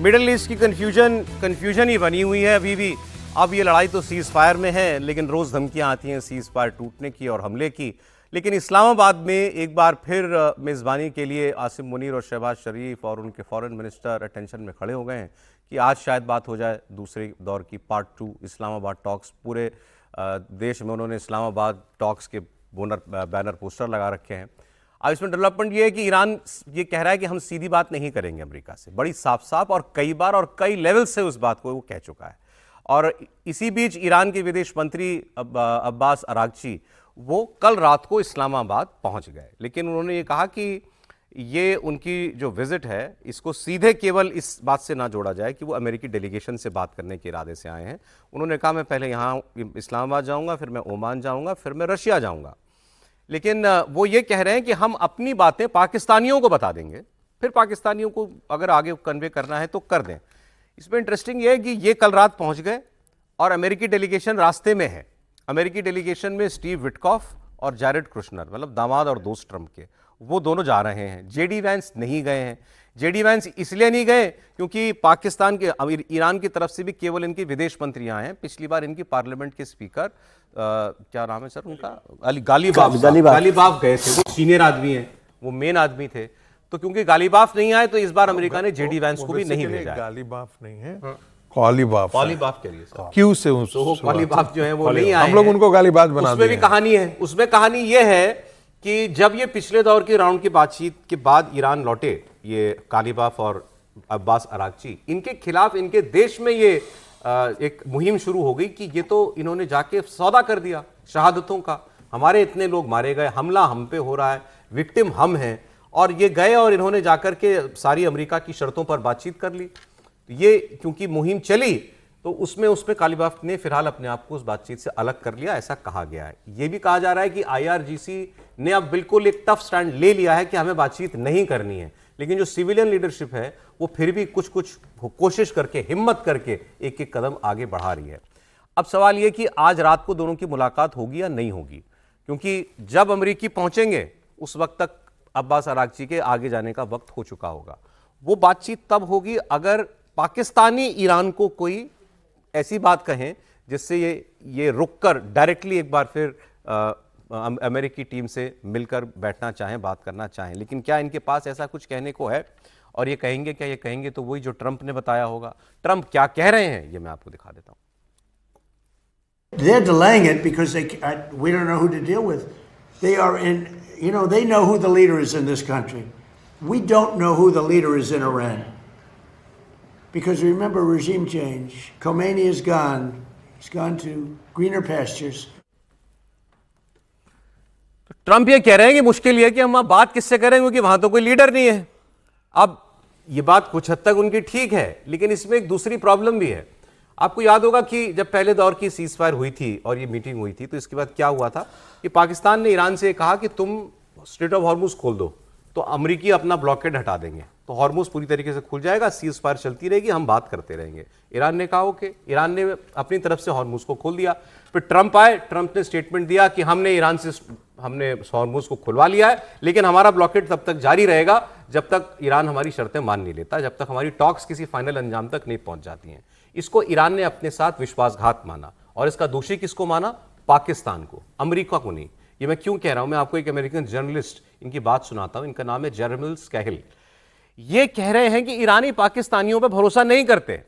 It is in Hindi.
मिडिल ईस्ट की कन्फ्यूजन ही बनी हुई है अभी भी। अब ये लड़ाई तो सीज़ फायर में है, लेकिन रोज़ धमकियां आती हैं सीज़ फायर टूटने की और हमले की। लेकिन इस्लामाबाद में एक बार फिर मेज़बानी के लिए आसिम मुनीर और शहबाज शरीफ और उनके फॉरेन मिनिस्टर अटेंशन में खड़े हो गए हैं कि आज शायद बात हो जाए दूसरे दौर की पार्ट 2 इस्लामाबाद टॉक्स। पूरे देश में उन्होंने इस्लामाबाद टॉक्स के बैनर पोस्टर लगा रखे हैं। अब इसमें डेवलपमेंट ये है कि ईरान ये कह रहा है कि हम सीधी बात नहीं करेंगे अमेरिका से, बड़ी साफ साफ और कई बार और कई लेवल से उस बात को वो कह चुका है। और इसी बीच ईरान के विदेश मंत्री अब्बास अरागची वो कल रात को इस्लामाबाद पहुंच गए, लेकिन उन्होंने ये कहा कि ये उनकी जो विजिट है इसको सीधे केवल इस बात से ना जोड़ा जाए कि वो अमेरिकी डेलीगेशन से बात करने के इरादे से आए हैं। उन्होंने कहा मैं पहले यहाँ इस्लामाबाद जाऊँगा, फिर मैं ओमान जाऊँगा, फिर मैं रशिया जाऊँगा। लेकिन वो ये कह रहे हैं कि हम अपनी बातें पाकिस्तानियों को बता देंगे, फिर पाकिस्तानियों को अगर आगे कन्वे करना है तो कर दें। इसमें इंटरेस्टिंग ये है कि ये कल रात पहुंच गए और अमेरिकी डेलीगेशन रास्ते में है। अमेरिकी डेलीगेशन में स्टीव विटकॉफ और जैरेड कुशनर, मतलब दामाद और दोस्त ट्रंप के, वो दोनों जा रहे हैं। जेडी वैंस नहीं गए हैं। जेडी वैंस इसलिए नहीं गए क्योंकि पाकिस्तान के ईरान की तरफ से भी केवल इनके विदेश मंत्री आए हैं। पिछली बार इनकी पार्लियामेंट के स्पीकर क्या नाम है सर उनका, गालिबाफ गए थे। वो सीनियर आदमी हैं, वो मेन आदमी थे। तो क्योंकि गालिबाफ नहीं आए तो इस बार अमेरिका ने जेडी वैंस को भी नहीं भेजा। गालिबाफ नहीं है, कॉलीबाफ के लिए सर क्यों से कॉलीबाफ जो है वो नहीं आए, हम लोग उनको गालिबाफ बना दिए। उसमें भी कहानी है। उसमें कहानी ये है कि जब ये पिछले दौर के राउंड की बातचीत के बाद ईरान लौटे, ये कालीबाफ और अब्बास अरागची, इनके खिलाफ इनके देश में ये एक मुहिम शुरू हो गई कि ये तो इन्होंने जाके सौदा कर दिया शहादतों का, हमारे इतने लोग मारे गए, हमला हम पे हो रहा है, विक्टिम हम हैं। और ये गए और इन्होंने जाकर के सारी अमेरिका की शर्तों पर बातचीत कर ली। ये क्योंकि मुहिम चली तो उसमें कालीबाफ ने फिलहाल अपने आप को उस बातचीत से अलग कर लिया, ऐसा कहा गया है। यह भी कहा जा रहा है कि आईआरजीसी ने अब बिल्कुल एक टफ स्टैंड ले लिया है कि हमें बातचीत नहीं करनी है। लेकिन जो सिविलियन लीडरशिप है वो फिर भी कुछ कोशिश करके, हिम्मत करके एक एक कदम आगे बढ़ा रही है। अब सवाल यह कि आज रात को दोनों की मुलाकात होगी या नहीं होगी, क्योंकि जब अमेरिकी पहुंचेंगे उस वक्त तक अब्बास अरागची के आगे जाने का वक्त हो चुका होगा। वो बातचीत तब होगी अगर पाकिस्तानी ईरान को कोई ऐसी बात कहें जिससे ये रुककर डायरेक्टली एक बार फिर अमेरिकी टीम से मिलकर बैठना चाहें, बात करना चाहें। लेकिन क्या इनके पास ऐसा कुछ कहने को है? और ये कहेंगे क्या? ये कहेंगे तो वही जो ट्रंप ने बताया होगा। ट्रंप क्या कह रहे हैं ये मैं आपको दिखा देता हूं। They're delaying it because we don't know who to deal with. They are in, they know who the leader is in this country. We don't know who the leader is in Iran. Because remember, regime change. Khomeini is gone. He's gone to greener pastures. Trump ये कह रहे हैं कि मुश्किल ये है कि हम अब बात किससे करें क्योंकि वहां तो कोई लीडर नहीं है। अब ये बात कुछ हद तक उनकी ठीक है, लेकिन इसमें एक दूसरी प्रॉब्लम भी है। आपको याद होगा कि जब पहले दौर की सीज फायर हुई थी और ये मीटिंग हुई थी तो इसके बाद क्या हुआ था कि पाकिस्तान ने ईरान से कहा कि तुम स्ट्रेट ऑफ हॉर्मुज खोल दो तो अमेरिकी अपना ब्लॉकेड हटा देंगे, तो हॉर्मुज पूरी तरीके से खुल जाएगा, सीज फायर चलती रहेगी, हम बात करते रहेंगे। ईरान ने कहा ओके, ईरान ने अपनी तरफ से हॉर्मुज को खोल दिया। फिर ट्रंप आए, ट्रंप ने स्टेटमेंट दिया कि हमने हॉर्मुज को खुलवा लिया है, लेकिन हमारा ब्लॉकेड तब तक जारी रहेगा जब तक ईरान हमारी शर्तें मान नहीं लेता, जब तक हमारी टॉक्स किसी फाइनल अंजाम तक नहीं पहुंच जाती हैं। इसको ईरान ने अपने साथ विश्वासघात माना और इसका दोषी किसको माना? पाकिस्तान को, अमेरिका को नहीं। ये मैं क्यों कह रहा हूं? मैं आपको एक अमेरिकन जर्नलिस्ट इनकी बात सुनाता हूं। इनका नाम है जेरेमी स्कैहिल। ये कह रहे हैं कि ईरानी पाकिस्तानियों पर भरोसा नहीं करते।